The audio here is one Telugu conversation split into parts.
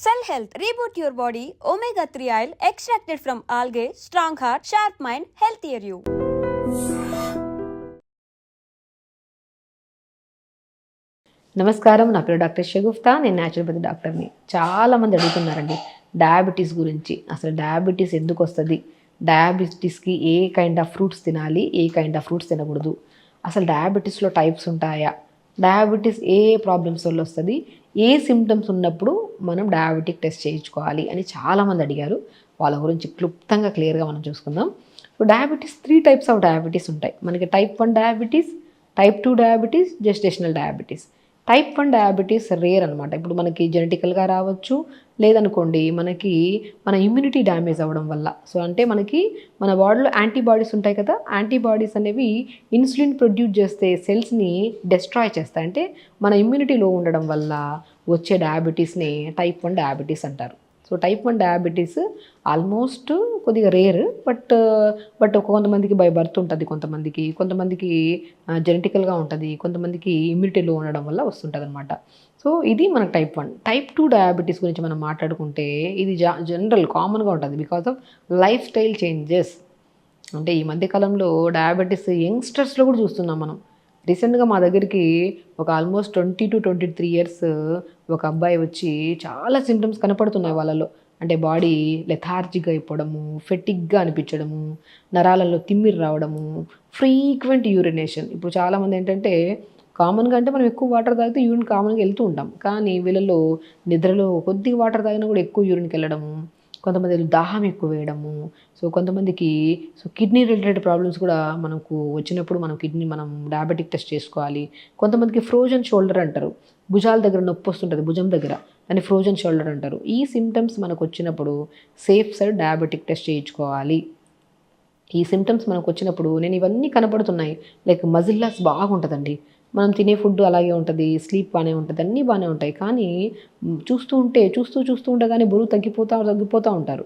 Cell Health, reboot your body, omega-3 oil extracted from algae, strong heart, sharp mind, healthier you. నమస్కారం, నా పేరు డాక్టర్ షగుఫ్తా. నేను న్యాచురోపతి డాక్టర్ని. చాలామంది అడుగుతున్నారండి డయాబెటీస్ గురించి. అసలు డయాబెటీస్ ఎందుకు వస్తుంది, డయాబెటీస్కి ఏ కైండ్ ఆఫ్ ఫ్రూట్స్ తినాలి, ఏ కైండ్ ఆఫ్ ఫ్రూట్స్ తినకూడదు, అసలు డయాబెటీస్లో టైప్స్ ఉంటాయా, డయాబెటీస్ ఏ ప్రాబ్లమ్స్ వల్ల వస్తుంది, ఏ సిమ్టమ్స్ ఉన్నప్పుడు మనం డయాబెటిక్ టెస్ట్ చేయించుకోవాలి అని చాలామంది అడిగారు. వాళ్ళ గురించి క్లుప్తంగా క్లియర్గా మనం చూసుకుందాం. So diabetes 3 types of diabetes ఉంటాయి మనకి. Type 1 diabetes, type 2 diabetes, gestational diabetes. Type 1 diabetes rare అనమాట. ఇప్పుడు మనకి జెనెటికల్గా రావచ్చు, లేదనుకోండి మనకి మన ఇమ్యూనిటీ డ్యామేజ్ అవ్వడం వల్ల. సో అంటే మనకి మన బాడీలో యాంటీబాడీస్ ఉంటాయి కదా, యాంటీబాడీస్ అనేవి ఇన్సులిన్ ప్రొడ్యూస్ చేస్తే సెల్స్ని డెస్ట్రాయ్ చేస్తాయి. అంటే మన ఇమ్యూనిటీ లో ఉండడం వల్ల వచ్చే డయాబెటీస్ని టైప్ 1 డయాబెటీస్ అంటారు. సో టైప్ 1 డయాబెటీస్ ఆల్మోస్ట్ కొద్దిగా రేర్, బట్ కొంతమందికి బై బర్త్ ఉంటుంది, కొంతమందికి జెనెటికల్గా ఉంటుంది, కొంతమందికి ఇమ్యూనిటీ లో ఉండడం వల్ల వస్తుంటుంది అనమాట. సో ఇది మనకు టైప్ 1. టైప్ 2 డయాబెటీస్ గురించి మనం మాట్లాడుకుంటే ఇది జనరల్ కామన్గా ఉంటుంది because of life style changes. అంటే ఈ మధ్యకాలంలో డయాబెటీస్ యంగ్స్టర్స్లో కూడా చూస్తున్నాం మనం. రీసెంట్గా మా దగ్గరికి ఒక ఆల్మోస్ట్ 20 to 23 ఇయర్స్ ఒక అబ్బాయి వచ్చి చాలా సిమ్టమ్స్ కనపడుతున్నాయి వాళ్ళలో. అంటే బాడీ లెథార్జిక్గా అయిపోవడము, ఫెటిక్గా అనిపించడము, నరాలలో తిమ్మిరి రావడము, ఫ్రీక్వెంట్ యూరినేషన్. ఇప్పుడు చాలామంది ఏంటంటే కామన్గా అంటే మనం ఎక్కువ వాటర్ తాగితే యూరిన్ కామన్గా వెళ్తూ ఉంటాం, కానీ వీళ్ళలో నిద్రలో కొద్దిగా వాటర్ తాగినా కూడా ఎక్కువ యూరిన్కి వెళ్ళడము, కొంతమంది దాహం ఎక్కువ వేయడము. సో కొంతమందికి కిడ్నీ రిలేటెడ్ ప్రాబ్లమ్స్ కూడా మనకు వచ్చినప్పుడు మనం డయాబెటిక్ టెస్ట్ చేసుకోవాలి. కొంతమందికి ఫ్రోజన్ షోల్డర్ అంటారు, భుజాల దగ్గర నొప్పి వస్తుంటుంది, భుజం దగ్గర, అని ఫ్రోజన్ షోల్డర్ అంటారు. ఈ సిమ్టమ్స్ మనకు వచ్చినప్పుడు సేఫ్ సైడ్ డయాబెటిక్ టెస్ట్ చేయించుకోవాలి. ఈ సిమ్టమ్స్ మనకు వచ్చినప్పుడు నేను ఇవన్నీ కనపడుతున్నాయి, లైక్ మజిల్ లాస్ బాగుంటుందండి, మనం తినే ఫుడ్ అలాగే ఉంటుంది, స్లీప్ బాగానే ఉంటుంది, అన్నీ బాగానే ఉంటాయి, కానీ చూస్తూ ఉంటే కానీ బరువు తగ్గిపోతూ ఉంటారు.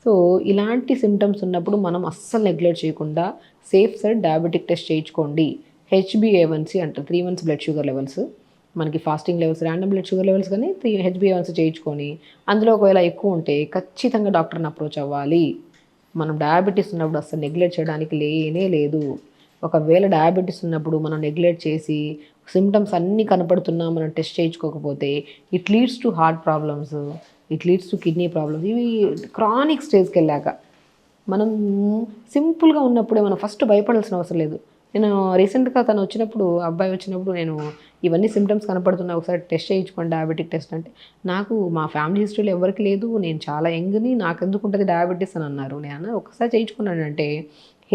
సో ఇలాంటి సిమ్టమ్స్ ఉన్నప్పుడు మనం అస్సలు నెగ్లెక్ట్ చేయకుండా సేఫ్ సైడ్ డయాబెటిక్ టెస్ట్ చేయించుకోండి. HbA1c అంటారు, 3 months బ్లడ్ షుగర్ లెవెల్స్. మనకి fasting levels, random blood sugar levels, కానీ HbA1c చేయించుకొని అందులో ఒకవేళ ఎక్కువ ఉంటే ఖచ్చితంగా డాక్టర్ని అప్రోచ్ అవ్వాలి. మనం డయాబెటీస్ ఉన్నప్పుడు అస్సలు నెగ్లెక్ట్ చేయడానికి లేనే లేదు. ఒకవేళ డయాబెటీస్ ఉన్నప్పుడు మనం నెగ్లెక్ట్ చేసి సిమ్టమ్స్ అన్నీ కనపడుతున్నా మనం టెస్ట్ చేయించుకోకపోతే it leads to heart problems, it leads to kidney problems. ఇవి క్రానిక్ స్టేజ్కి వెళ్ళాక. మనం సింపుల్గా ఉన్నప్పుడే మనం ఫస్ట్ భయపడాల్సిన అవసరం లేదు. నేను రీసెంట్గా అబ్బాయి వచ్చినప్పుడు నేను ఇవన్నీ సిమ్టమ్స్ కనపడుతున్నా, ఒకసారి టెస్ట్ చేయించుకోండి డయాబెటిక్ టెస్ట్ అంటే, నాకు మా ఫ్యామిలీ హిస్టరీలో ఎవరికి లేదు, నేను చాలా యంగ్ని, నాకు ఎందుకు ఉంటుంది డయాబెటీస్ అని అన్నారు. నేను ఒకసారి చేయించుకున్నానంటే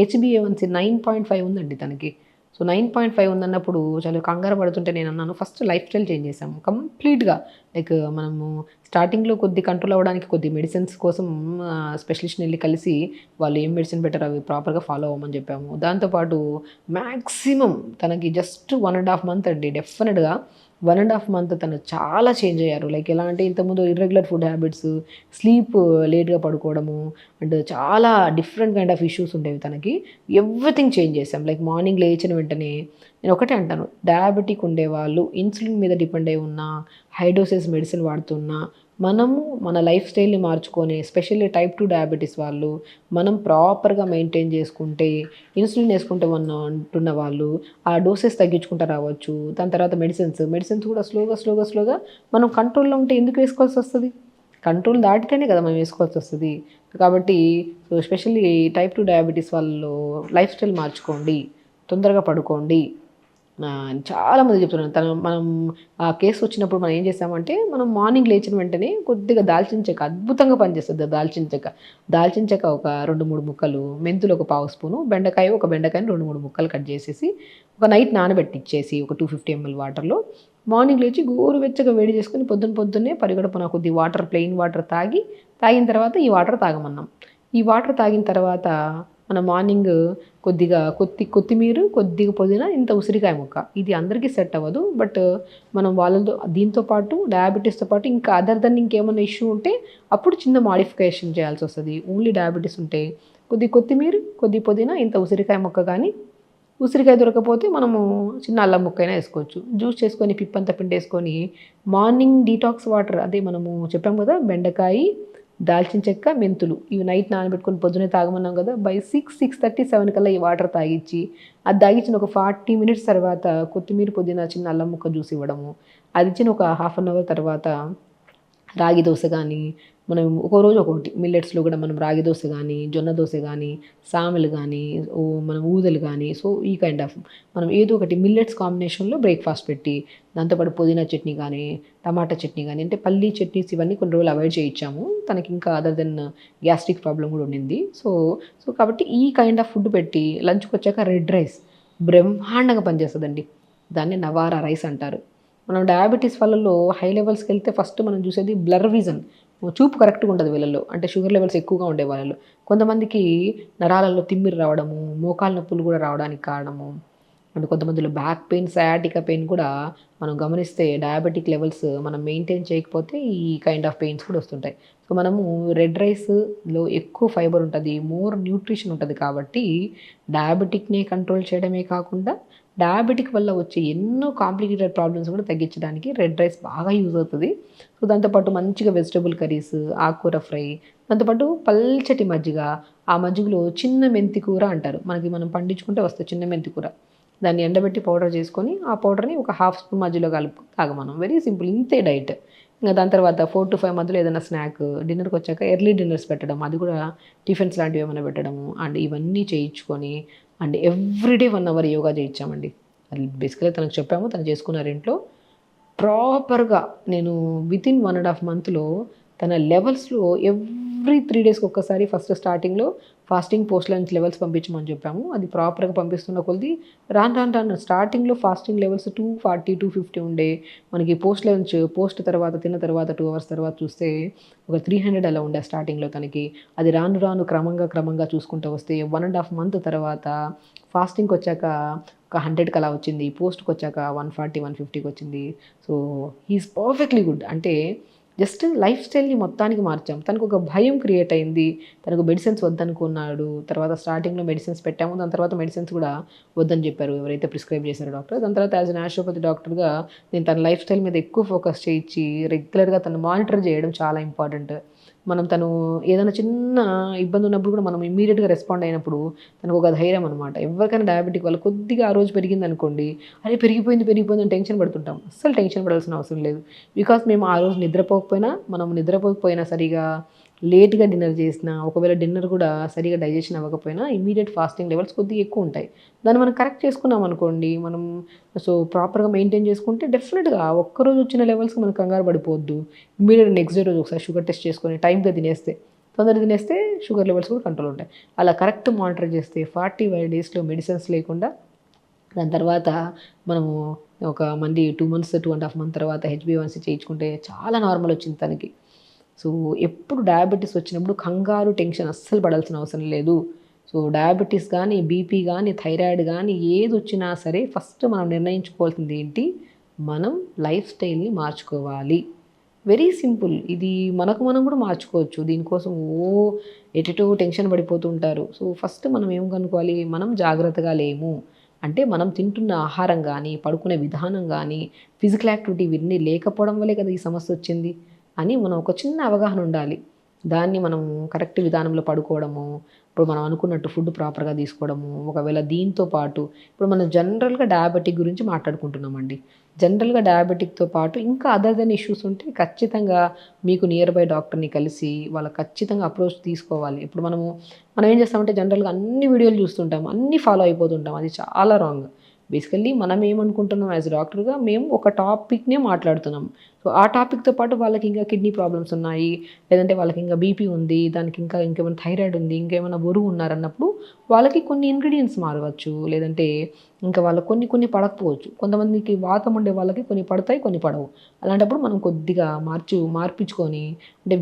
HbA1c 9.5 ఉందండి తనకి. సో 9.5 ఉందన్నప్పుడు చాలా కంగారు పడుతుంటే నేను అన్నాను, ఫస్ట్ లైఫ్ స్టైల్ చేంజ్ చేసాము కంప్లీట్గా. లైక్ మనము స్టార్టింగ్లో కొద్ది కంట్రోల్ అవ్వడానికి కొద్ది మెడిసిన్స్ కోసం స్పెషలిస్ట్ని వెళ్ళి కలిసి వాళ్ళు ఏం మెడిసిన్ పెట్టారో అవి ప్రాపర్గా ఫాలో అవ్వమని చెప్పాము. దాంతోపాటు మ్యాక్సిమం తనకి జస్ట్ 1.5 month అండి, డెఫినెట్గా 1.5 month తను చాలా చేంజ్ అయ్యారు. లైక్ ఎలా అంటే ఇంతకుముందు ఇర్రెగ్యులర్ ఫుడ్ హ్యాబిట్స్, స్లీప్ లేట్గా పడుకోవడము, అండ్ చాలా డిఫరెంట్ కైండ్ ఆఫ్ ఇష్యూస్ ఉండేవి తనకి. ఎవ్రీథింగ్ చేంజ్ చేసాం. లైక్ మార్నింగ్ లేచిన వెంటనే నేను ఒకటే అంటాను, డయాబెటిక్ ఉండేవాళ్ళు ఇన్సులిన్ మీద డిపెండ్ అయి ఉన్నా, హై డోసెస్ మెడిసిన్ వాడుతున్నా, మనము మన లైఫ్ స్టైల్ని మార్చుకొని, ఎస్పెషల్లీ టైప్ 2 డయాబెటీస్ వాళ్ళు మనం ప్రాపర్గా మెయింటైన్ చేసుకుంటే, ఇన్సులిన్ వేసుకుంటే అంటున్న వాళ్ళు ఆ డోసెస్ తగ్గించుకుంటూ రావచ్చు. దాని తర్వాత మెడిసిన్స్ కూడా స్లోగా మనం కంట్రోల్లో ఉంటే ఎందుకు వేసుకోవాల్సి వస్తుంది? కంట్రోల్ దాటితేనే కదా మనం వేసుకోవాల్సి వస్తుంది. కాబట్టి సో ఎస్పెషల్లీ టైప్ 2 డయాబెటీస్ వాళ్ళు లైఫ్ స్టైల్ మార్చుకోండి, తొందరగా పడుకోండి. చాలామంది చెప్తున్నాను. మనం ఆ కేసు వచ్చినప్పుడు మనం ఏం చేసామంటే, మనం మార్నింగ్ లేచిన వెంటనే కొద్దిగా దాల్చిన చెక్క అద్భుతంగా పనిచేస్తుంది. దాల్చిన చెక్క ఒక 2-3 ముక్కలు, మెంతులు ఒక 1/2 స్పూను, ఒక బెండకాయని 2-3 ముక్కలు కట్ చేసేసి ఒక నైట్ నానబెట్టిచ్చేసి ఒక 250 ml వాటర్లో మార్నింగ్ లేచి గోరువెచ్చగా వేడి చేసుకొని పొద్దున్నే పరిగడుపున కొద్ది వాటర్, ప్లెయిన్ వాటర్ తాగిన తర్వాత ఈ వాటర్ తాగమన్నాం. ఈ వాటర్ తాగిన తర్వాత మన మార్నింగ్ కొద్దిగా కొత్తిమీర, కొద్దిగా పుదీనా, ఇంత ఉసిరికాయ ముక్క. ఇది అందరికీ సెట్ అవ్వదు, బట్ మనం వాళ్ళతో దీంతో పాటు డయాబెటీస్తో పాటు ఇంకా అదర్ దెన్ ఇంకేమైనా ఇష్యూ ఉంటే అప్పుడు చిన్న మాడిఫికేషన్ చేయాల్సి వస్తుంది. ఓన్లీ డయాబెటీస్ ఉంటే కొద్దిమీర, కొద్ది పుదీనా, ఇంత ఉసిరికాయ ముక్క కానీ ఉసిరికాయ దొరకకపోతే మనము చిన్న అల్లం ముక్కైనా వేసుకోవచ్చు. జ్యూస్ చేసుకొని పిప్పంతా పిండేసుకొని మార్నింగ్ డీటాక్స్ వాటర్, అదే మనము చెప్పాం కదా, బెండకాయ, దాల్చిన చెక్క, మెంతులు ఇవి నైట్ నానబెట్టుకొని పొద్దునే తాగమన్నాం కదా, బై 6:30, 7 కల్లా ఈ వాటర్ తాగించి, అది తాగించిన ఒక 40 మినిట్స్ తర్వాత కొత్తిమీర, పుదీనా, చిన్న అల్లం ముక్క జ్యూస్ ఇవ్వడము, అది ఇచ్చిన ఒక హాఫ్ అన్ అవర్ తర్వాత రాగి దోశ కానీ, మనం ఒక రోజు ఒక్కొక్కటి మిల్లెట్స్లో కూడా మనం రాగి దోశ కానీ, జొన్న దోశ కానీ, సామెలు కానీ, మనం ఊదలు కానీ, సో ఈ కైండ్ ఆఫ్ మనం ఏదో ఒకటి మిల్లెట్స్ కాంబినేషన్లో బ్రేక్ఫాస్ట్ పెట్టి, దాంతోపాటు పుదీనా చట్నీ కానీ, టమాటా చట్నీ కానీ, అంటే పల్లీ చట్నీస్ ఇవన్నీ కొన్ని రోజులు అవాయిడ్ చేయించాము. తనకి ఇంకా అదర్ దెన్ గ్యాస్ట్రిక్ ప్రాబ్లం కూడా ఉండింది. సో కాబట్టి ఈ కైండ్ ఆఫ్ ఫుడ్ పెట్టి లంచ్కి వచ్చాక రెడ్ రైస్ బ్రహ్మాండంగా పనిచేస్తుందండి. దాన్ని నవారా రైస్ అంటారు. మనం డయాబెటీస్ వాళ్ళలో హై లెవెల్స్కి వెళ్తే ఫస్ట్ మనం చూసేది బ్లర్ విజన్, చూపు కరెక్ట్గా ఉండదు వీళ్ళలో, అంటే షుగర్ లెవెల్స్ ఎక్కువగా ఉండే వాళ్ళలో. కొంతమందికి నరాలలో తిమ్మిరి రావడము, మోకాలు నొప్పులు కూడా రావడానికి కారణము, అండ్ కొంతమందిలో బ్యాక్ పెయిన్, సయాటికా పెయిన్ కూడా మనం గమనిస్తే డయాబెటిక్ లెవెల్స్ మనం మెయింటైన్ చేయకపోతే ఈ కైండ్ ఆఫ్ పెయిన్స్ కూడా వస్తుంటాయి. సో మనము రెడ్ రైస్లో ఎక్కువ ఫైబర్ ఉంటుంది, మోర్ న్యూట్రిషన్ ఉంటుంది. కాబట్టి డయాబెటిక్ని కంట్రోల్ చేయడమే కాకుండా డయాబెటిక్ వల్ల వచ్చే ఎన్నో కాంప్లికేటెడ్ ప్రాబ్లమ్స్ కూడా తగ్గించడానికి రెడ్ రైస్ బాగా యూజ్ అవుతుంది. సో దాంతోపాటు మంచిగా వెజిటబుల్ కర్రీస్, ఆకుకూర ఫ్రై, దాంతోపాటు పల్చటి మజ్జిగ, ఆ మజ్జిగలో చిన్న మెంతి కూర అంటారు, మనం పండించుకుంటే వస్తే చిన్న మెంతి కూర, దాన్ని ఎండబెట్టి పౌడర్ చేసుకొని ఆ పౌడర్ని ఒక హాఫ్ స్పూన్ మధ్యలో కలుపు తాగమనం. వెరీ సింపుల్, ఇంతే డైట్. ఇంకా దాని తర్వాత 4 to 5 మధ్యలో ఏదైనా స్నాక్, డిన్నర్కి వచ్చాక ఎర్లీ డిన్నర్స్ పెట్టడం, అది కూడా టిఫిన్స్ లాంటివి ఏమైనా పెట్టడము, అండ్ ఇవన్నీ చేయించుకొని అండ్ ఎవ్రీడే 1 అవర్ యోగా చేయించామండి. అది బేసికల్గా తనకు చెప్పాము, తను చేసుకున్నారు ఇంట్లో ప్రాపర్గా. నేను వితిన్ 1.5 మంత్లో తన లెవెల్స్లో ఎవ్రీ 3 డేస్కి ఒక్కసారి ఫస్ట్ స్టార్టింగ్లో ఫాస్టింగ్ పోస్ట్ లంచ్ లెవెల్స్ పంపించమని చెప్పాము. అది ప్రాపర్గా పంపిస్తున్న కొద్ది రాను స్టార్టింగ్లో ఫాస్టింగ్ లెవెల్స్ 240, 250 ఉండే, మనకి పోస్ట్ లంచ్ పోస్ట్ తర్వాత తిన్న తర్వాత 2 అవర్స్ తర్వాత చూస్తే ఒక 300 అలా ఉండే స్టార్టింగ్లో తనకి. అది రాను క్రమంగా చూసుకుంటూ వస్తే 1.5 మంత్ తర్వాత ఫాస్టింగ్కి వచ్చాక ఒక 100కి అలా వచ్చింది, పోస్ట్కి వచ్చాక 140, 150కి వచ్చింది. So he is perfectly good. అంటే జస్ట్ లైఫ్ స్టైల్ని మొత్తానికి మార్చాం. తనకు ఒక భయం క్రియేట్ అయింది, తనకు మెడిసిన్స్ వద్దనుకున్నాడు. తర్వాత స్టార్టింగ్లో మెడిసిన్స్ పెట్టాము, దాని తర్వాత మెడిసిన్స్ కూడా వద్దని చెప్పారు ఎవరైతే ప్రిస్క్రైబ్ చేశారో డాక్టర్. దాని తర్వాత యాజ్ అ న్యాచురోపతి డాక్టర్గా నేను తన లైఫ్ స్టైల్ మీద ఎక్కువ ఫోకస్ చేయించి రెగ్యులర్గా తను మానిటర్ చేయడం చాలా ఇంపార్టెంట్. మనం తను ఏదైనా చిన్న ఇబ్బంది ఉన్నప్పుడు కూడా మనం ఇమ్మీడియట్గా రెస్పాండ్ అయినప్పుడు తనకు ఒక ధైర్యం అనమాట. ఎవరికైనా డయాబెటిక్ వల్ల కొద్దిగా ఆ రోజు పెరిగింది అనుకోండి, అరే పెరిగిపోయింది అని టెన్షన్ పడుతుంటాం. అస్సలు టెన్షన్ పడాల్సిన అవసరం లేదు. బికాస్ మేము ఆ రోజు నిద్రపోకపోయినా సరిగా లేట్గా డిన్నర్ చేసినా, ఒకవేళ డిన్నర్ కూడా సరిగా డైజెషన్ అవ్వకపోయినా ఇమీడియట్ ఫాస్టింగ్ లెవెల్స్ కొద్దిగా ఎక్కువ ఉంటాయి. దాన్ని మనం కరెక్ట్ చేసుకున్నాం అనుకోండి, మనం సో ప్రాపర్గా మెయింటైన్ చేసుకుంటే డెఫినెట్గా ఒక్కరోజు వచ్చిన లెవెల్స్కి మనం కంగారు పడిపోవద్దు. ఇమీడియట్ నెక్స్ట్ డే రోజు ఒకసారి షుగర్ టెస్ట్ చేసుకొని టైంగా తొందరగా తినేస్తే షుగర్ లెవెల్స్ కూడా కంట్రోల్ ఉంటాయి. అలా కరెక్ట్ మానిటర్ చేస్తే 45 డేస్లో మెడిసిన్స్ లేకుండా, దాని తర్వాత మనము ఒక 2 months 2.5 months తర్వాత HbA1c చేయించుకుంటే చాలా నార్మల్ వచ్చింది తనకి. సో ఎప్పుడు డయాబెటీస్ వచ్చినప్పుడు కంగారు టెన్షన్ అస్సలు పడాల్సిన అవసరం లేదు. సో డయాబెటీస్ కానీ, బీపీ కానీ, థైరాయిడ్ కానీ ఏది వచ్చినా సరే ఫస్ట్ మనం నిర్ణయించుకోవాల్సింది ఏంటి, మనం లైఫ్ స్టైల్ని మార్చుకోవాలి. Very simple. ఇది మనం కూడా మార్చుకోవచ్చు. దీనికోసం ఎటెటో టెన్షన్ పడిపోతూ ఉంటారు. సో ఫస్ట్ మనం ఏం కనుక్కోవాలి, మనం జాగ్రత్తగా లేము అంటే మనం తింటున్న ఆహారం కానీ, పడుకునే విధానం కానీ, ఫిజికల్ యాక్టివిటీ ఇవన్నీ లేకపోవడం వల్లే కదా ఈ సమస్య వచ్చింది అని మనం ఒక చిన్న అవగాహన ఉండాలి. దాన్ని మనం కరెక్ట్ విధానంలో పడుకోవడము, ఇప్పుడు మనం అనుకున్నట్టు ఫుడ్ ప్రాపర్గా తీసుకోవడము, ఒకవేళ దీంతో పాటు ఇప్పుడు మనం జనరల్గా డయాబెటిక్ గురించి మాట్లాడుకుంటున్నామండి. జనరల్గా డయాబెటిక్తో పాటు ఇంకా అదర్ దెన్ ఇష్యూస్ ఉంటే ఖచ్చితంగా మీకు నియర్ బై డాక్టర్ని కలిసి వాళ్ళకి ఖచ్చితంగా అప్రోచ్ తీసుకోవాలి. ఇప్పుడు మనం ఏం చేస్తామంటే జనరల్గా అన్ని వీడియోలు చూస్తుంటాం, అన్నీ ఫాలో అయిపోతుంటాం. అది చాలా రాంగ్. బేసికల్లీ మనం ఏమనుకుంటున్నాం యాజ్ డాక్టర్గా, మేము ఒక టాపిక్నే మాట్లాడుతున్నాం. సో ఆ టాపిక్తో పాటు వాళ్ళకి ఇంకా కిడ్నీ ప్రాబ్లమ్స్ ఉన్నాయి, లేదంటే వాళ్ళకి ఇంకా బీపీ ఉంది, దానికి ఇంకేమైనా థైరాయిడ్ ఉంది, ఇంకేమైనా బరువు ఉన్నారన్నప్పుడు వాళ్ళకి కొన్ని ఇంగ్రీడియంట్స్ మారవచ్చు, లేదంటే ఇంకా వాళ్ళకి కొన్ని పడకపోవచ్చు. కొంతమందికి వాతం ఉండే వాళ్ళకి కొన్ని పడతాయి, కొన్ని పడవు. అలాంటప్పుడు మనం కొద్దిగా మార్పించుకొని, అంటే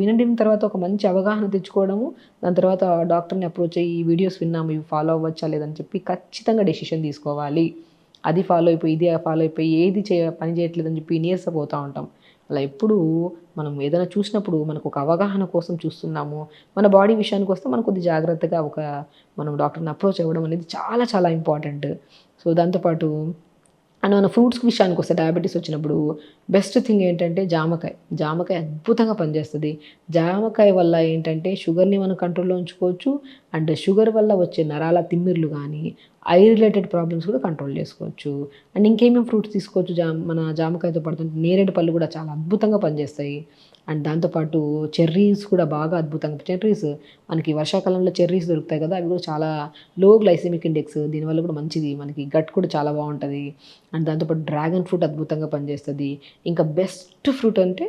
వినడం తర్వాత ఒక మంచి అవగాహన తెచ్చుకోవడము, దాని తర్వాత డాక్టర్ని అప్రోచ్ అయ్యి ఈ వీడియోస్ విన్నాము, ఇవి ఫాలో అవ్వచ్చా లేదని చెప్పి ఖచ్చితంగా డెసిషన్ తీసుకోవాలి. అది ఫాలో అయిపోయి ఏది పని చేయట్లేదని చెప్పి నీరసపోతూ ఉంటాం. అలా ఎప్పుడు మనం ఏదైనా చూసినప్పుడు మనకు ఒక అవగాహన కోసం చూస్తున్నాము, మన బాడీ విషయానికి వస్తే మనం కొద్ది జాగ్రత్తగా మనం డాక్టర్ని అప్రోచ్ అవ్వడం అనేది చాలా చాలా ఇంపార్టెంట్. సో దాంతోపాటు అండ్ మన ఫ్రూట్స్ విషయానికి వస్తే డయాబెటీస్ వచ్చినప్పుడు బెస్ట్ థింగ్ ఏంటంటే జామకాయ అద్భుతంగా పనిచేస్తుంది. జామకాయ వల్ల ఏంటంటే షుగర్ని మనం కంట్రోల్లో ఉంచుకోవచ్చు, అండ్ షుగర్ వల్ల వచ్చే నరాల తిమ్మిర్లు కానీ ఐ రిలేటెడ్ ప్రాబ్లమ్స్ కూడా కంట్రోల్ చేసుకోవచ్చు. అండ్ ఇంకేమేమి ఫ్రూట్స్ తీసుకోవచ్చు మన జామకాయతో పడుతుంది, నేరేడు పళ్ళు కూడా చాలా అద్భుతంగా పనిచేస్తాయి. అండ్ దాంతోపాటు చెర్రీస్ కూడా బాగా అద్భుతంగా, చెర్రీస్ మనకి వర్షాకాలంలో చెర్రీస్ దొరుకుతాయి కదా, అవి కూడా చాలా లో గ్లైసెమిక్ ఇండెక్స్, దీనివల్ల కూడా మంచిది, మనకి గట్ కూడా చాలా బాగుంటుంది. అండ్ దాంతోపాటు డ్రాగన్ ఫ్రూట్ అద్భుతంగా పనిచేస్తుంది. ఇంకా బెస్ట్ ఫ్రూట్ అంటే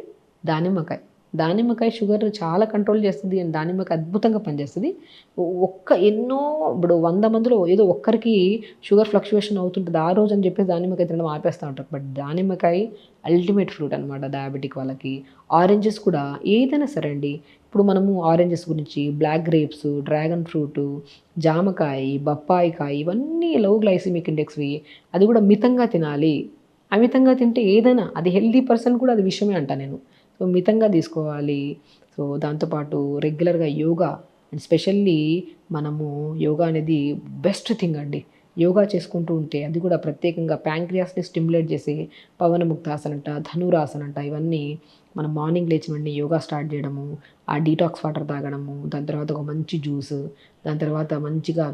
దానిమ్మకాయ షుగర్ చాలా కంట్రోల్ చేస్తుంది, అండ్ దానిమ్మకాయ అద్భుతంగా పనిచేస్తుంది. ఇప్పుడు 100 మందిలో ఏదో ఒక్కరికి షుగర్ ఫ్లక్చువేషన్ అవుతుంటుంది ఆ రోజు అని చెప్పేసి దానిమ్మకాయ తినడం ఆపేస్తూ ఉంటారు. బట్ దానిమ్మకాయ అల్టిమేట్ ఫ్రూట్ అనమాట డయాబెటిక్ వాళ్ళకి. ఆరెంజెస్ కూడా ఏదైనా సరే అండి, ఇప్పుడు మనము ఆరెంజెస్ గురించి, బ్లాక్ గ్రేప్స్, డ్రాగన్ ఫ్రూటు, జామకాయ, బొప్పాయికాయ, ఇవన్నీ లో గ్లైసిమిక్ ఇండెక్స్వి. అది కూడా మితంగా తినాలి. అమితంగా తింటే ఏదైనా, అది హెల్దీ పర్సన్ కూడా అది విషయమే అంట నేను. సో మితంగా తీసుకోవాలి. సో దాంతోపాటు రెగ్యులర్గా యోగా, అండ్ స్పెషల్లీ మనము యోగా అనేది బెస్ట్ థింగ్ అండి. యోగా చేసుకుంటూ ఉంటే అది కూడా ప్రత్యేకంగా ప్యాంక్రియాస్ని స్టిమ్యులేట్ చేసి పవనముక్తాసన అంట, ధనురాసన అంట, ఇవన్నీ మనం మార్నింగ్ లేచిన వెంటనే యోగా స్టార్ట్ చేయడము, ఆ డీటాక్స్ వాటర్ తాగడము, దాని తర్వాత ఒక మంచి జ్యూస్, దాని తర్వాత మంచిగా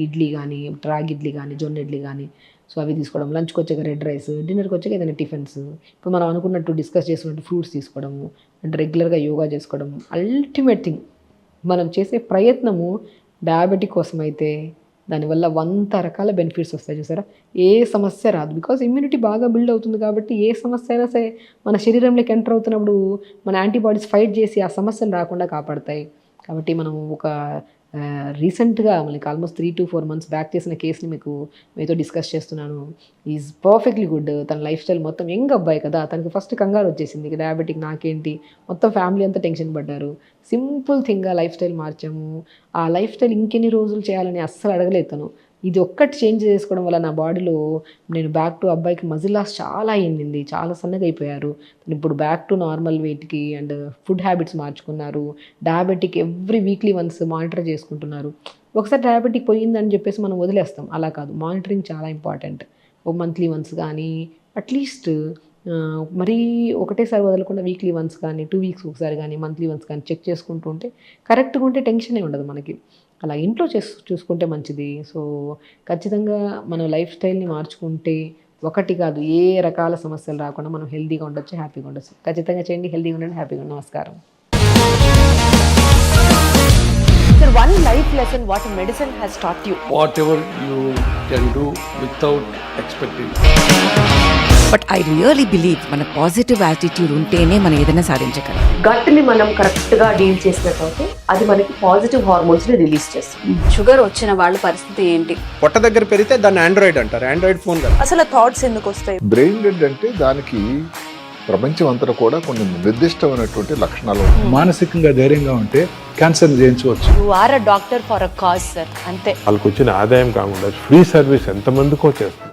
ఇడ్లీ కానీ, రాగి ఇడ్లీ కానీ, జొన్న ఇడ్లీ కానీ, సో అవి తీసుకోవడం, లంచ్కి వచ్చాక రెడ్ రైస్, డిన్నర్కి వచ్చాక ఏదైనా టిఫిన్స్, ఇప్పుడు మనం అనుకున్నట్టు డిస్కస్ చేసుకున్నట్టు ఫ్రూట్స్ తీసుకోవడము, అండ్ రెగ్యులర్గా యోగా చేసుకోవడం. అల్టిమేట్ థింగ్ మనం చేసే ప్రయత్నము డయాబెటిక్ కోసం అయితే దానివల్ల 100 రకాల బెనిఫిట్స్ వస్తాయి. చూసారా, ఏ సమస్య రాదు, బికాజ్ ఇమ్యూనిటీ బాగా బిల్డ్ అవుతుంది కాబట్టి ఏ సమస్య అయినా సరే మన శరీరంలోకి ఎంటర్ అవుతున్నప్పుడు మన యాంటీబాడీస్ ఫైట్ చేసి ఆ సమస్యను రాకుండా కాపాడతాయి. కాబట్టి మనం రీసెంట్గా మనకి ఆల్మోస్ట్ 3 to 4 months బ్యాక్ చేసిన కేసుని మీతో డిస్కస్ చేస్తున్నాను. Is perfectly good. తన లైఫ్ స్టైల్ మొత్తం యంగ్ అబ్బాయి కదా, తనకి ఫస్ట్ కంగారు వచ్చేసింది డయాబెటిక్ నాకేంటి, మొత్తం ఫ్యామిలీ అంతా టెన్షన్ పడ్డారు. సింపుల్ థింగ్గా లైఫ్ స్టైల్ మార్చాము. ఆ లైఫ్ స్టైల్ ఇంకెన్ని రోజులు చేయాలని అస్సలు అడగలేదు తను. ఇది ఒక్కటి చేంజ్ చేసుకోవడం వల్ల నా బాడీలో నేను బ్యాక్ టు అబ్బాయికి మజిల్ లాస్ చాలా అయింది, చాలా సన్నగా అయిపోయారు. ఇప్పుడు బ్యాక్ టు నార్మల్ వెయిట్కి, అండ్ ఫుడ్ హ్యాబిట్స్ మార్చుకున్నారు. Diabetic every weekly once monitor చేసుకుంటున్నారు. ఒకసారి డయాబెటిక్ పోయిందని చెప్పేసి మనం వదిలేస్తాం, అలా కాదు, మానిటరింగ్ చాలా ఇంపార్టెంట్. ఒక మంత్లీ వన్స్ కానీ, అట్లీస్ట్ మరీ ఒకటేసారి వదలకుండా వీక్లీ వన్స్ కానీ, 2 weeks ఒకసారి కానీ, మంత్లీ వన్స్ కానీ చెక్ చేసుకుంటూ ఉంటే కరెక్ట్గా ఉంటే టెన్షనే ఉండదు మనకి. అలా ఇంట్లో చూసుకుంటే మంచిది. సో ఖచ్చితంగా మన లైఫ్ స్టైల్ని మార్చుకుంటే ఒకటి కాదు, ఏ రకాల సమస్యలు రాకుండా మనం హెల్తీగా ఉండొచ్చు, హ్యాపీగా ఉండొచ్చు. ఖచ్చితంగా చేయండి, హెల్తీగా ఉండండి, హ్యాపీగా ఉండండి. నమస్కారం. Sir, one life lesson what medicine has taught you. Whatever you can do without expecting. But I really believe మన పాజిటివ్ యాటిట్యూడ్ ఉంటేనే మనం ఏదైనా సాధించగలం. గట్ని మనం కరెక్ట్గా డీల్ చేసినట్లయితే అది మనకి పాజిటివ్ హార్మోన్స్ని రిలీజ్ చేస్తుంది. షుగర్ వచ్చిన వాళ్ళ పరిస్థితి ఏంటి? పొట్ట దగ్గర పెరిగితే దాన్ని ఆండ్రాయిడ్ అంటారు, ఆండ్రాయిడ్ ఫోన్ కదా. అసలు థాట్స్ ఎందుకు వస్తాయి? బ్రెయిన్ డెడ్ అంటే దానికి ప్రపంచం అంతా కూడా కొన్ని నిర్దిష్టమైనటువంటి లక్షణాలు ఉంటాయి. మానసికంగా ధైర్యంగా ఉంటే క్యాన్సర్ జయించవచ్చు. You are a doctor for a cause sir, అంతే. వాళ్ళకి వచ్చిన ఆదాయం కాకుండా ఫ్రీ సర్వీస్ ఎంతమందికో చేస్తారు.